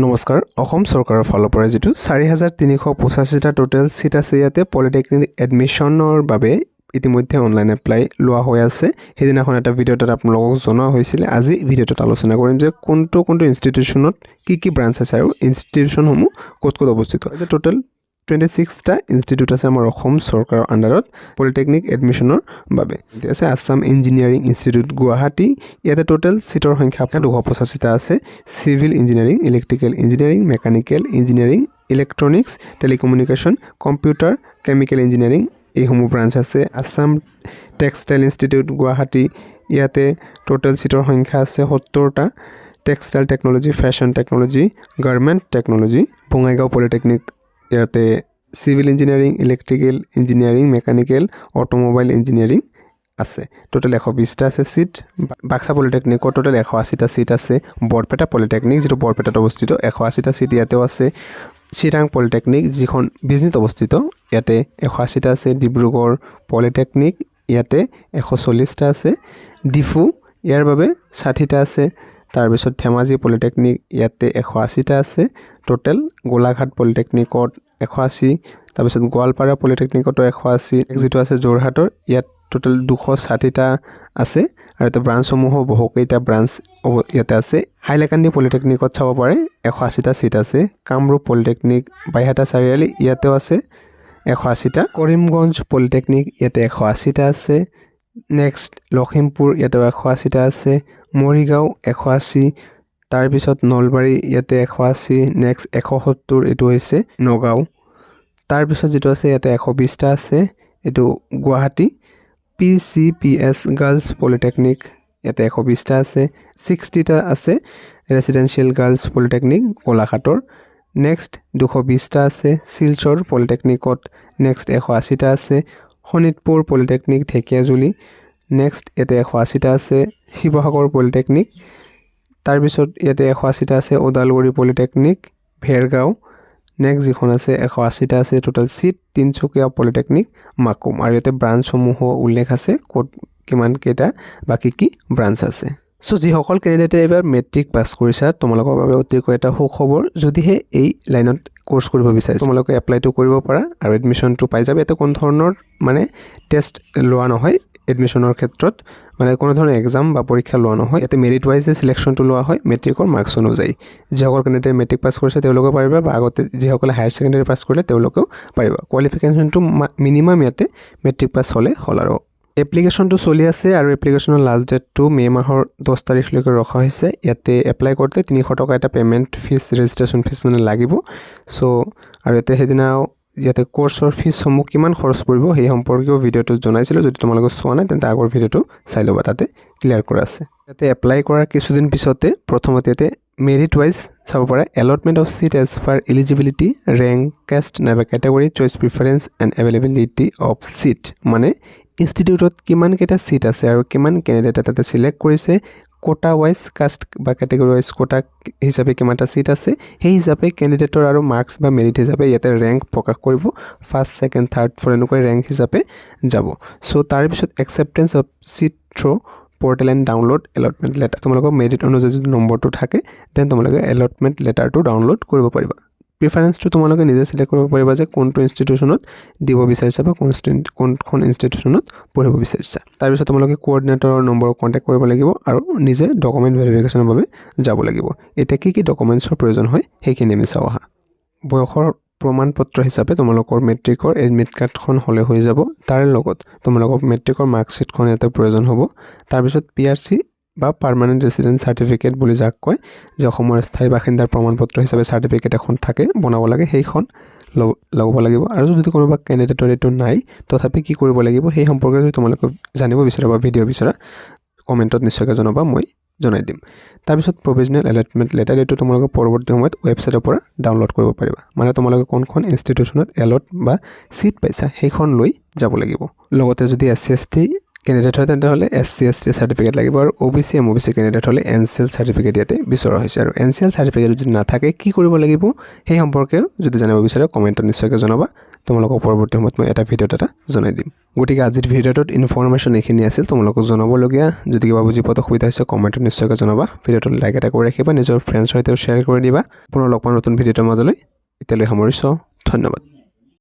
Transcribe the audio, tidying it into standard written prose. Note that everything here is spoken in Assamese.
নমস্কাৰ অসম চৰকাৰৰ ফালৰ পৰা যেটো 4385টা টোটাল সিট আছে ইয়াতে পলিটেকনিক এডমিশনৰ বাবে ইতিমধ্যে অনলাইন এপ্লাই লোৱা হৈ আছে হেদিনাখন এটা ভিডিওত আপোনালোকক জনোৱা হৈছিল আজি ভিডিওত আলোচনা কৰিম যে কোনটো ইনষ্টিটিউচনত কি ব্ৰাঞ্চ আছে আৰু ইনষ্টিটিউচনসমূহ ক'ত অৱস্থিত আছে টোটাল 26টা ইনষ্টিটিউট আছে আমাৰ অসম চৰকাৰৰ আন্ডাৰত পলিটেকনিক এডমিশনৰ বাবে আছে আসাম ইঞ্জিনিয়াৰিং ইনষ্টিটিউট গুৱাহাটী ইয়াতে টোটাল সিটৰ সংখ্যা 285টা আছে civil engineering electrical engineering mechanical engineering electronics telecommunication computer chemical engineering এইসমূহ ব্ৰাঞ্চ আছে আসাম টেক্সটাইল ইনষ্টিটিউট গুৱাহাটী ইয়াতে টোটাল সিটৰ সংখ্যা আছে 70টা textile technology fashion technology garment technology Bongaigaon polytechnic ইয়াতে civil engineering electrical engineering mechanical automobile engineering আছে টোটাল 120টা আছে সিট বাক্সা পলিটেকনিকৰ টোটাল 180টা সিট আছে বৰপেটা পলিটেকনিক যেটো বৰপেটাত অৱস্থিত 180টা সিট ইয়াতেও আছে চিৰাং পলিটেকনিক যিখন বিজনিত অৱস্থিত ইয়াতে 180টা আছে ডিব্ৰুগড় পলিটেকনিক ইয়াতে 140টা আছে ডিফু ইয়াৰ বাবে 60টা আছে তাৰপিছত ধেমাজি পলিটেকনিক ইয়াতে 180টা আছে টোটাল গোলাঘাট পলিটেকনিকত 180 তাৰপিছত গোৱালপাৰা পলিটেকনিকতো 180 যেটো আছে যোৰহাটৰ ইয়াত টোটাল 260টা আছে আৰু এটা ব্ৰাঞ্চসমূহ বহুকেইটা ব্ৰাঞ্চ ইয়াতে আছে হাইলাকান্দি পলিটেকনিকত চাব পাৰে 180টা সিট আছে কামৰূপ পলিটেকনিক বাইহাটা চাৰিআলি ইয়াতেও আছে 180টা কৰিমগঞ্জ পলিটেকনিক ইয়াতে 180টা আছে নেক্সট লখিমপুৰ ইয়াতে 180টা আছে মৰিগাঁও 180 তাৰপিছত নলবাৰী ইয়াতে 180 নেক্সট 170 এটো হৈছে নগাঁও তাৰপিছত যেটো আছে ইয়াতে 120টা আছে এটো গুৱাহাটী PCPS গাৰ্লছ পলিটেকনিক ইয়াতে 120টা আছে 60টা আছে ৰেসিডেন্সিয়েল গাৰ্লছ পলিটেকনিক গোলাঘাটৰ নেক্সট 220টা আছে শিলচৰ পলিটেকনিকত নেক্সট 180টা আছে শোণিতপুৰ পলিটেকনিক ঢেকিয়াজুলি নেক্সট ইয়াতে 180টা আছে শিৱসাগৰ পলিটেকনিক তাৰপিছত ইয়াতে 180টা আছে ওদালগুৰি পলিটেকনিক ভেৰগাঁও নেক্সট যিখন আছে 180টা আছে total seat Tinsukia polytechnic Makum আৰু ইয়াতে ব্ৰাঞ্চসমূহ উল্লেখ আছে ক'ত কিমান কেইটা বাকি কি ব্ৰাঞ্চ আছে সো যিসকল ক্যান্ডিডেটে এবাৰ মেট্ৰিক পাস কৰিছা তোমালোকৰ বাবে অতিকৈ এটা সুখবৰ যদিহে এই লাইনত কোৰ্স কৰিব বিচাৰিছা তোমালোকে এপ্লাইটো কৰিব পাৰা আৰু এডমিশনটো পাই যাবে এটা কোন ধৰণৰ মানে টেষ্ট লোৱা নহয় এডমিশনৰ ক্ষেত্ৰত মানে কোনো ধৰণৰ এক্সাম বা পৰীক্ষা লোৱা নহয় এতে মেৰিট ওয়াইজে সিলেকশনটো লোৱা হয় মেট্ৰিকৰ মাৰ্কছ অনুযায়ী যিসকল ক্যান্ডিডেটে মেট্ৰিক পাস কৰিছে তেওঁলোকে পাৰিবা বা আগতে যিসকলে হায়াৰ সেকেন্ডাৰী পাস কৰিলে তেওঁলোকেও পাৰিবা কোৱালিফিকেশনটো মিনিমাম ইয়াতে মেট্ৰিক পাস হলে হল আৰু এপ্লিকেশনটো চলি আছে আৰু এপ্লিকেশনৰ লাষ্ট ডেটটো মে মাহৰ 10 তাৰিখলৈকে ৰখা হৈছে ইয়াতে এপ্লাই কৰতে 300 টকা এটা পেমেন্ট ফিস ৰেজিষ্ট্ৰেচন ফিস মানে লাগিব সো আৰু এতে হেদিনা ইয়াতে কোৰ্সৰ ফিস সমূহ কিমান খৰচ পৰিব সেই সম্পৰ্কীয় ভিডিওটো জনাইছিল যদি তোমালোকে চোৱা নাই তেন্তে আগৰ ভিডিওটো চাই লবা তাতে ক্লিয়াৰ কৰা আছে ইয়াতে এপ্লাই কৰাৰ কিছুদিন পিছতে প্ৰথমতে ইয়াতে মেৰিট ওয়াইজ চাব পাৰে allotment of seat as per eligibility rank caste নাইবা category choice preference and availability of seat মানে ইনষ্টিটিউটত কিমান কেটা সিট আছে আৰু কিমান ক্যান্ডিডেট তাতে সিলেক্ট কৰিছে কোটা ওয়াইজ কাষ্ট বা ক্যাটাগৰী ওয়াইজ কোটা হিচাপে কিমানটা সিট আছে সেই হিচাপে ক্যান্ডিডেটৰ আৰু মাৰ্কস বা মেৰিট হিচাপে ইয়াতে ৰেংক প্ৰকাশ কৰিব ফাৰ্স্ট সেকেন্ড থাৰ্ড ফৰ এনেকৈ ৰেংক হিচাপে যাব সো তাৰ পিছত acceptance of seat through portal and download allotment letter তোমালোকৰ মেৰিট অনুযায়ী যদি নম্বৰটো থাকে দেন তোমালোকে এলটমেন্ট লেটাৰটো ডাউনলোড কৰিব পাৰিবা প্ৰিফাৰেন্সটো তোমালোকে নিজে সিলেক্ট কৰিব পাৰিবা যে কোনটো ইনষ্টিটিউচনত দিব বিচাৰিছা বা কোনখন ইনষ্টিটিউচনত পঢ়িব বিচাৰিছা তাৰ পিছত তোমালোকে কোঅৰ্ডিনেটৰৰ নম্বৰ কন্টাক্ট কৰিব লাগিব আৰু নিজে ডকুমেন্ট ভেৰিফিকেশনৰ বাবে যাব লাগিব এটা কি ডকুমেন্টছৰ প্ৰয়োজন হয় সেইখিনি আমি চাও আহা বয়সৰ প্ৰমাণপত্ৰ হিচাপে তোমালোকৰ মেট্ৰিকৰ এডমিট কাৰ্ডখন হলে হৈ যাব তাৰ লগত তোমালোকৰ মেট্ৰিকৰ মাৰ্কশিটখন ইয়াতে প্ৰয়োজন হ'ব তাৰ পিছত PRC বা পাৰ্মানেন্ট ৰেসিডেন্স সাৰ্টিফিকেট বুলি যাক কয় যে অসমৰ স্থায়ী বাসিন্দাৰ প্ৰমাণপত্ৰ হিচাপে সাৰ্টিফিকেট এখন থাকে বনাব লাগে সেইখন লগাব লাগিব আৰু যদি কোনোবা ক্যান্ডিডেটৰ এটো নাই তথাপি কি কৰিব লাগিব সেই সম্পৰ্কে যদি তোমালোকে জানিব বিচাৰা বা ভিডিও বিচাৰা কমেন্টত নিশ্চয়কৈ জনাবা মই জনাই দিম তাৰ পিছত প্ৰভিজনাল এলটমেন্ট লেটাৰ এটো তোমালোকে পৰৱৰ্তী সময়ত ওয়েবসাইটৰ পৰা ডাউনলোড কৰিব পাৰিবা মানে তোমালোকে কোনখন ইনষ্টিটিউচনত এলট বা সিট পাইছা সেইখন লৈ যাব লাগিব লগতে যদি SC/ST ক্যান্ডিডেট হয় তেন্তে হলে SC/ST সার্টিফিকেট লাগিব আৰু OBC MOBC ক্যান্ডিডেট হলে NCL সাৰ্টিফিকেট ইয়াতে বিচৰা হৈছে আৰু NCL সাৰ্টিফিকেট যদি নাথাকে কি কৰিব লাগিব সেই সম্পৰ্কে যদি জানিব বিচাৰে কমেন্টত নিশ্চয়কৈ জনাবা তোমালোকক পৰৱৰ্তী সময়ত মই এটা ভিডিঅ'ত এটা জনাই দিম গতিকে আজিৰ ভিডিঅ'টোত ইনফৰমেশ্যন এইখিনি আছিল তোমালোকক জনাবলগীয়া যদি কিবা বুজি পোৱাত অসুবিধা হৈছে কমেণ্টত নিশ্চয়কৈ জনাবা ভিডিঅ'টোত লাইক এটা কৰি ৰাখিবা নিজৰ ফ্ৰেণ্ডছৰ সৈতেও শ্বেয়াৰ কৰি দিবা পুনৰ লগ পাম নতুন ভিডিঅ'টোৰ মাজলৈ এতিয়ালৈ সামৰিছোঁ ধন্যবাদ